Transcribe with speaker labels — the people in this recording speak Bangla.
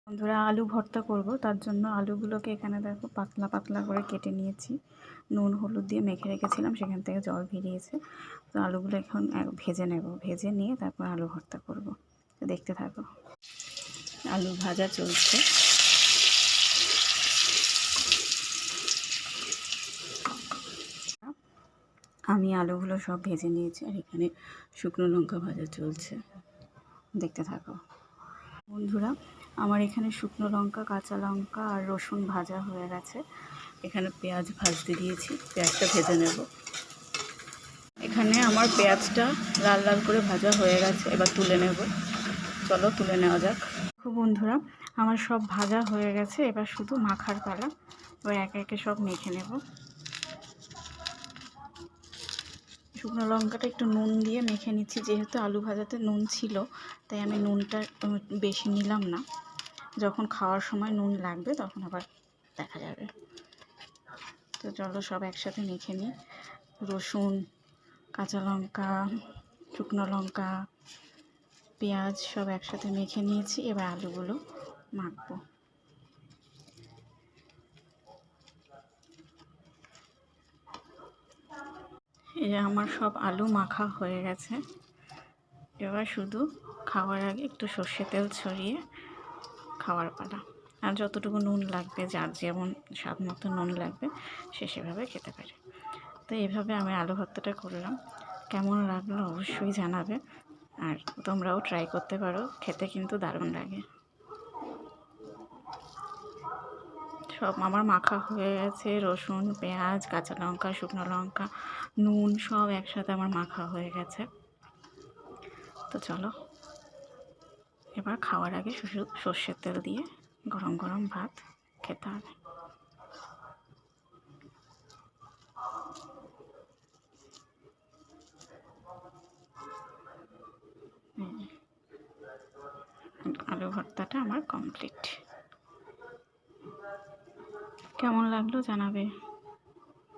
Speaker 1: বন্ধুরা, আলু ভর্তা করব, তার জন্য আলুগুলোকে এখানে দেখো পাতলা পাতলা করে কেটে নিয়েছি। নুন হলুদ দিয়ে মেখে রেখেছিলাম, সেখান থেকে জল বেরিয়েছে। তো আলুগুলো এখন ভেজে নেব, ভেজে নিয়ে তারপর আলু ভর্তা করব। তো দেখতে থাকো। আলু ভাজা চলছে। আমি আলুগুলো সব ভেজে নিয়েছি, আর এখানে শুকনো লঙ্কা ভাজা চলছে, দেখতে থাকো। বন্ধুরা, আমার এখানে শুকনো লঙ্কা, কাঁচা লঙ্কা আর রসুন ভাজা হয়ে গেছে। এখানে পেঁয়াজ ভাজতে দিয়েছি, পেঁয়াজটা ভেজে নেব। এখানে আমার পেঁয়াজটা লাল লাল করে ভাজা হয়ে গেছে, এবার তুলে নেব। চলো তুলে নেওয়া যাক। দেখো বন্ধুরা, আমার সব ভাজা হয়ে গেছে, এবার শুধু মাখার পালা। এবার একে একে সব মেখে নেব। শুকনো লঙ্কাটা একটু নুন দিয়ে মেখে নিচ্ছি, যেহেতু আলু ভাজাতে নুন ছিল, তাই আমি নুনটা বেশি নিলাম না। যখন খাওয়ার সময় নুন লাগবে তখন আবার দেখা যাবে। তো চলো সব একসাথে মেখে নিই। রসুন, কাঁচা লঙ্কা, শুকনো লঙ্কা, পেঁয়াজ সব একসাথে মেখে নিয়েছি। এবার আলুগুলো মাখবো। এই যে আমার সব আলু মাখা হয়ে গেছে। এবার শুধু খাওয়ার আগে একটু সর্ষে তেল ছড়িয়ে খাওয়ার পালা। আর যতটুকু নুন লাগবে, যার যেমন স্বাদ মতো নুন লাগবে সে সেভাবে খেতে পারে। তো এইভাবে আমি আলু ভর্তাটা করলাম। কেমন লাগলো অবশ্যই জানাবে, আর তোমরাও ট্রাই করতে পারো, খেতে কিন্তু দারুণ লাগে। সব আমার মাখা হয়ে গেছে, রসুন, পেঁয়াজ, কাঁচা লঙ্কা, শুকনো লঙ্কা, নুন সব একসাথে আমার মাখা হয়ে গেছে। তো চলো এবার খাওয়ার আগে শুধু সর্ষের তেল দিয়ে গরম গরম ভাত খেতে হবে। আলু ভর্তাটা আমার কমপ্লিট। কেমন লাগলো জানাবে।